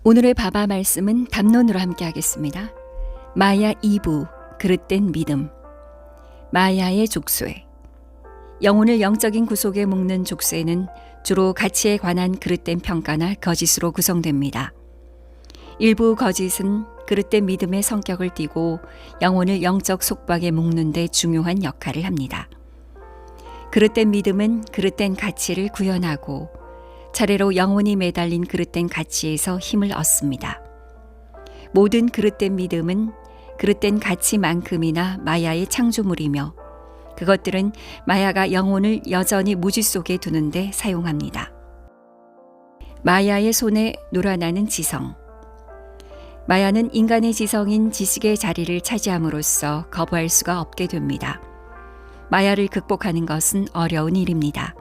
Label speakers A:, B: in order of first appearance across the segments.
A: 오늘의 바바 말씀은 담론으로 함께 하겠습니다. 마야 2부 그릇된 믿음. 마야의 족쇄. 영혼을 영적인 구속에 묶는 족쇄는 주로 가치에 관한 그릇된 평가나 거짓으로 구성됩니다. 일부 거짓은 그릇된 믿음의 성격을 띠고 영혼을 영적 속박에 묶는 데 중요한 역할을 합니다. 그릇된 믿음은 그릇된 가치를 구현하고 차례로 영혼이 매달린 그릇된 가치에서 힘을 얻습니다. 모든 그릇된 믿음은 그릇된 가치만큼이나 마야의 창조물이며 그것들은 마야가 영혼을 여전히 무지 속에 두는데 사용합니다. 마야의 손에 놀아나는 지성. 마야는 인간의 지성인 지식의 자리를 차지함으로써 거부할 수가 없게 됩니다. 마야를 극복하는 것은 어려운 일입니다.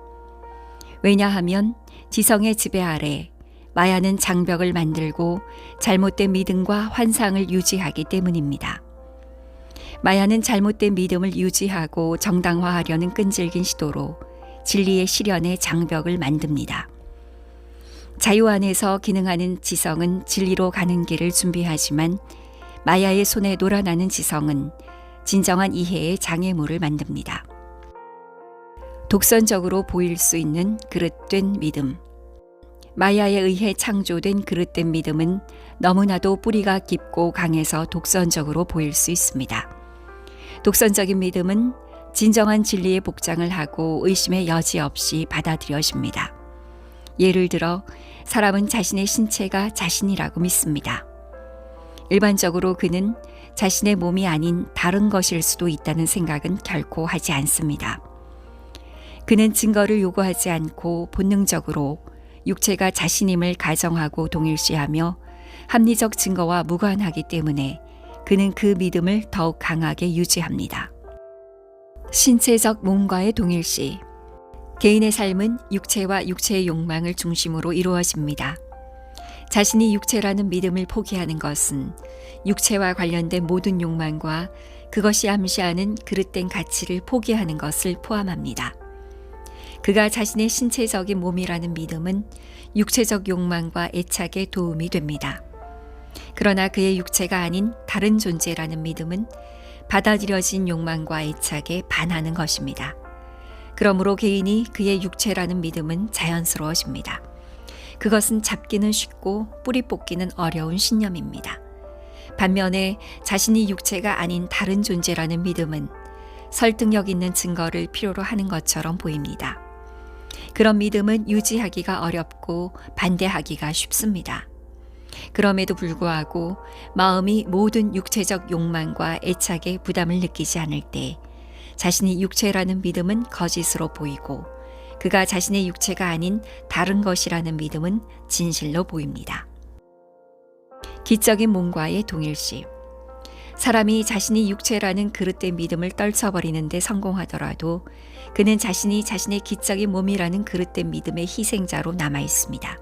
A: 왜냐하면 지성의 지배 아래 마야는 장벽을 만들고 잘못된 믿음과 환상을 유지하기 때문입니다. 마야는 잘못된 믿음을 유지하고 정당화하려는 끈질긴 시도로 진리의 실현에 장벽을 만듭니다. 자유 안에서 기능하는 지성은 진리로 가는 길을 준비하지만 마야의 손에 놀아나는 지성은 진정한 이해의 장애물을 만듭니다. 독선적으로 보일 수 있는 그릇된 믿음. 마야에 의해 창조된 그릇된 믿음은 너무나도 뿌리가 깊고 강해서 독선적으로 보일 수 있습니다. 독선적인 믿음은 진정한 진리의 복장을 하고 의심의 여지 없이 받아들여집니다. 예를 들어 사람은 자신의 신체가 자신이라고 믿습니다. 일반적으로 그는 자신의 몸이 아닌 다른 것일 수도 있다는 생각은 결코 하지 않습니다. 그는 증거를 요구하지 않고 본능적으로 육체가 자신임을 가정하고 동일시하며 합리적 증거와 무관하기 때문에 그는 그 믿음을 더욱 강하게 유지합니다. 신체적 몸과의 동일시. 개인의 삶은 육체와 육체의 욕망을 중심으로 이루어집니다. 자신이 육체라는 믿음을 포기하는 것은 육체와 관련된 모든 욕망과 그것이 암시하는 그릇된 가치를 포기하는 것을 포함합니다. 그가 자신의 신체적인 몸이라는 믿음은 육체적 욕망과 애착에 도움이 됩니다. 그러나 그의 육체가 아닌 다른 존재라는 믿음은 받아들여진 욕망과 애착에 반하는 것입니다. 그러므로 개인이 그의 육체라는 믿음은 자연스러워집니다. 그것은 잡기는 쉽고 뿌리 뽑기는 어려운 신념입니다. 반면에 자신이 육체가 아닌 다른 존재라는 믿음은 설득력 있는 증거를 필요로 하는 것처럼 보입니다. 그런 믿음은 유지하기가 어렵고 반대하기가 쉽습니다. 그럼에도 불구하고 마음이 모든 육체적 욕망과 애착에 부담을 느끼지 않을 때 자신이 육체라는 믿음은 거짓으로 보이고 그가 자신의 육체가 아닌 다른 것이라는 믿음은 진실로 보입니다. 기적인 몸과의 동일시. 사람이 자신이 육체라는 그릇된 믿음을 떨쳐버리는 데 성공하더라도 그는 자신이 자신의 기적인 몸이라는 그릇된 믿음의 희생자로 남아 있습니다.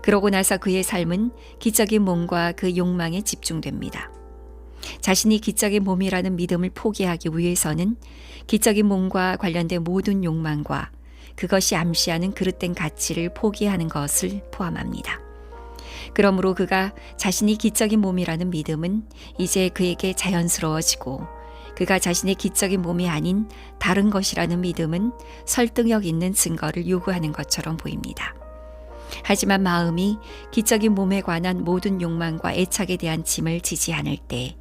A: 그러고 나서 그의 삶은 기적인 몸과 그 욕망에 집중됩니다. 자신이 기적인 몸이라는 믿음을 포기하기 위해서는 기적인 몸과 관련된 모든 욕망과 그것이 암시하는 그릇된 가치를 포기하는 것을 포함합니다. 그러므로 그가 자신이 기적인 몸이라는 믿음은 이제 그에게 자연스러워지고 그가 자신의 기적인 몸이 아닌 다른 것이라는 믿음은 설득력 있는 증거를 요구하는 것처럼 보입니다. 하지만 마음이 기적인 몸에 관한 모든 욕망과 애착에 대한 짐을 지지 않을 때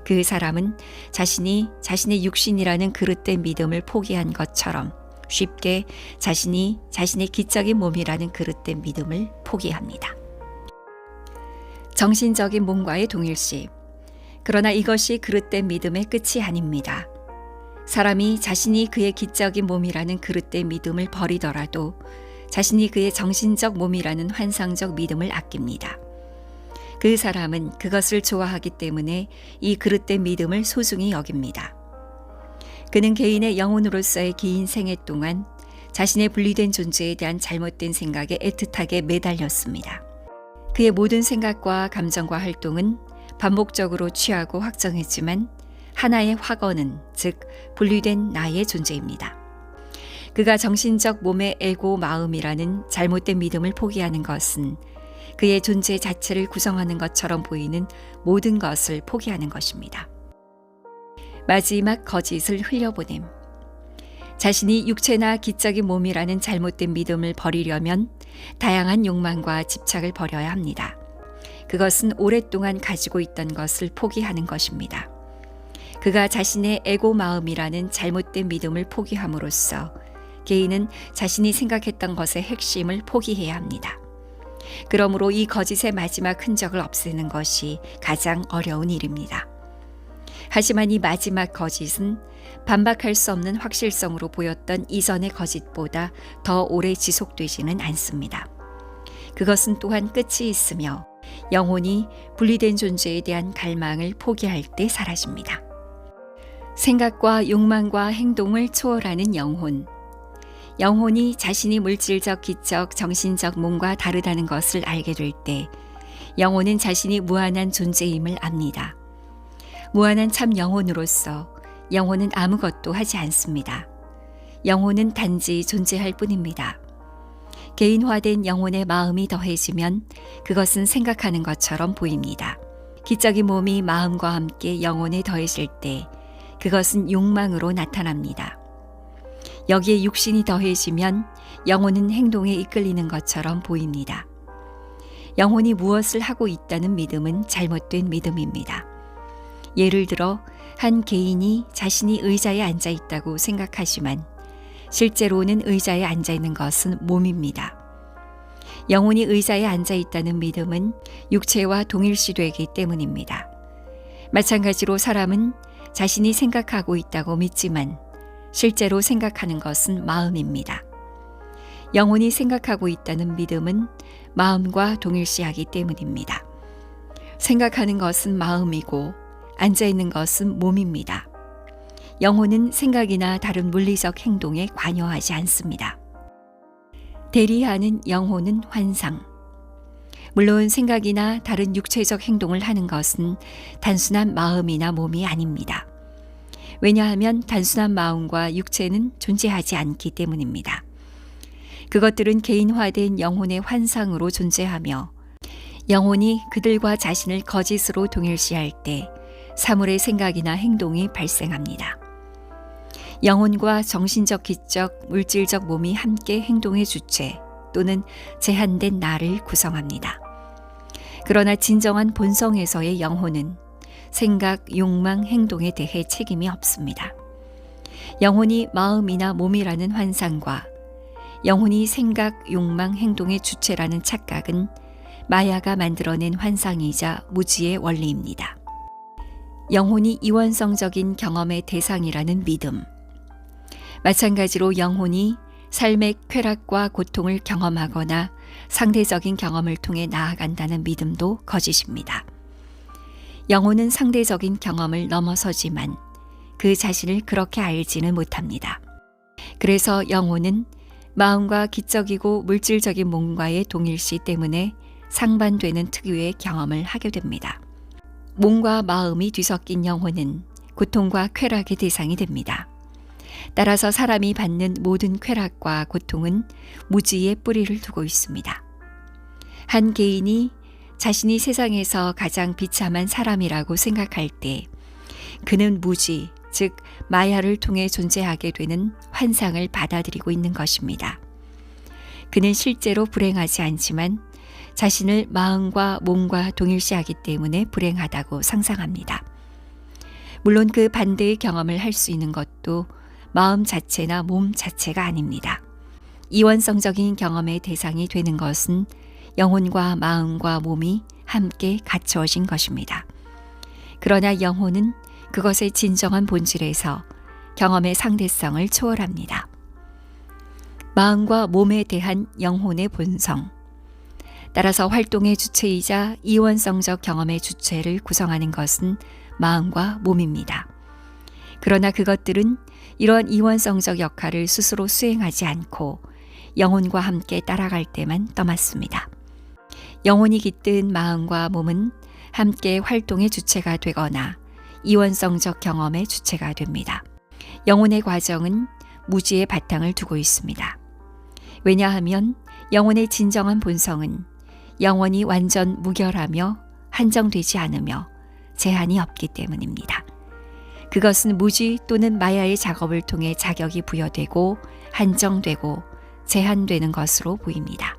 A: 그 사람은 자신이 자신의 육신이라는 그릇된 믿음을 포기한 것처럼 쉽게 자신이 자신의 기적인 몸이라는 그릇된 믿음을 포기합니다. 정신적인 몸과의 동일시. 그러나 이것이 그릇된 믿음의 끝이 아닙니다. 사람이 자신이 그의 기적인 몸이라는 그릇된 믿음을 버리더라도 자신이 그의 정신적 몸이라는 환상적 믿음을 아낍니다. 그 사람은 그것을 좋아하기 때문에 이 그릇된 믿음을 소중히 여깁니다. 그는 개인의 영혼으로서의 긴 생애 동안 자신의 분리된 존재에 대한 잘못된 생각에 애틋하게 매달렸습니다. 그의 모든 생각과 감정과 활동은 반복적으로 취하고 확정했지만 하나의 확언은 즉 분리된 나의 존재입니다. 그가 정신적 몸의 에고 마음이라는 잘못된 믿음을 포기하는 것은 그의 존재 자체를 구성하는 것처럼 보이는 모든 것을 포기하는 것입니다. 마지막 거짓을 흘려보냄. 자신이 육체나 기적인 몸이라는 잘못된 믿음을 버리려면 다양한 욕망과 집착을 버려야 합니다. 그것은 오랫동안 가지고 있던 것을 포기하는 것입니다. 그가 자신의 에고 마음이라는 잘못된 믿음을 포기함으로써 개인은 자신이 생각했던 것의 핵심을 포기해야 합니다. 그러므로 이 거짓의 마지막 흔적을 없애는 것이 가장 어려운 일입니다. 하지만 이 마지막 거짓은 반박할 수 없는 확실성으로 보였던 이전의 거짓보다 더 오래 지속되지는 않습니다. 그것은 또한 끝이 있으며 영혼이 분리된 존재에 대한 갈망을 포기할 때 사라집니다. 생각과 욕망과 행동을 초월하는 영혼. 영혼이 자신이 물질적, 기적, 정신적 몸과 다르다는 것을 알게 될 때 영혼은 자신이 무한한 존재임을 압니다. 무한한 참 영혼으로서 영혼은 아무것도 하지 않습니다. 영혼은 단지 존재할 뿐입니다. 개인화된 영혼의 마음이 더해지면 그것은 생각하는 것처럼 보입니다. 기적인 몸이 마음과 함께 영혼에 더해질 때 그것은 욕망으로 나타납니다. 여기에 육신이 더해지면 영혼은 행동에 이끌리는 것처럼 보입니다. 영혼이 무엇을 하고 있다는 믿음은 잘못된 믿음입니다. 예를 들어 한 개인이 자신이 의자에 앉아 있다고 생각하지만 실제로는 의자에 앉아 있는 것은 몸입니다. 영혼이 의자에 앉아 있다는 믿음은 육체와 동일시되기 때문입니다. 마찬가지로 사람은 자신이 생각하고 있다고 믿지만 실제로 생각하는 것은 마음입니다. 영혼이 생각하고 있다는 믿음은 마음과 동일시하기 때문입니다. 생각하는 것은 마음이고 앉아있는 것은 몸입니다. 영혼은 생각이나 다른 물리적 행동에 관여하지 않습니다. 대리하는 영혼은 환상. 물론 생각이나 다른 육체적 행동을 하는 것은 단순한 마음이나 몸이 아닙니다. 왜냐하면 단순한 마음과 육체는 존재하지 않기 때문입니다. 그것들은 개인화된 영혼의 환상으로 존재하며 영혼이 그들과 자신을 거짓으로 동일시할 때 사물의 생각이나 행동이 발생합니다. 영혼과 정신적, 기적, 물질적 몸이 함께 행동의 주체 또는 제한된 나를 구성합니다. 그러나 진정한 본성에서의 영혼은 생각, 욕망, 행동에 대해 책임이 없습니다. 영혼이 마음이나 몸이라는 환상과 영혼이 생각, 욕망, 행동의 주체라는 착각은 마야가 만들어낸 환상이자 무지의 원리입니다. 영혼이 이원성적인 경험의 대상이라는 믿음. 마찬가지로 영혼이 삶의 쾌락과 고통을 경험하거나 상대적인 경험을 통해 나아간다는 믿음도 거짓입니다. 영혼은 상대적인 경험을 넘어서지만 그 자신을 그렇게 알지는 못합니다. 그래서 영혼은 마음과 기적이고 물질적인 몸과의 동일시 때문에 상반되는 특유의 경험을 하게 됩니다. 몸과 마음이 뒤섞인 영혼은 고통과 쾌락의 대상이 됩니다. 따라서 사람이 받는 모든 쾌락과 고통은 무지의 뿌리를 두고 있습니다. 한 개인이 자신이 세상에서 가장 비참한 사람이라고 생각할 때 그는 무지, 즉 마야를 통해 존재하게 되는 환상을 받아들이고 있는 것입니다. 그는 실제로 불행하지 않지만 자신을 마음과 몸과 동일시하기 때문에 불행하다고 상상합니다. 물론 그 반대의 경험을 할 수 있는 것도 마음 자체나 몸 자체가 아닙니다. 이원성적인 경험의 대상이 되는 것은 영혼과 마음과 몸이 함께 갖추어진 것입니다. 그러나 영혼은 그것의 진정한 본질에서 경험의 상대성을 초월합니다. 마음과 몸에 대한 영혼의 본성. 따라서 활동의 주체이자 이원성적 경험의 주체를 구성하는 것은 마음과 몸입니다. 그러나 그것들은 이러한 이원성적 역할을 스스로 수행하지 않고 영혼과 함께 따라갈 때만 떠맡습니다. 영혼이 깃든 마음과 몸은 함께 활동의 주체가 되거나 이원성적 경험의 주체가 됩니다. 영혼의 과정은 무지의 바탕을 두고 있습니다. 왜냐하면 영혼의 진정한 본성은 영원히 완전 무결하며 한정되지 않으며 제한이 없기 때문입니다. 그것은 무지 또는 마야의 작업을 통해 자격이 부여되고 한정되고 제한되는 것으로 보입니다.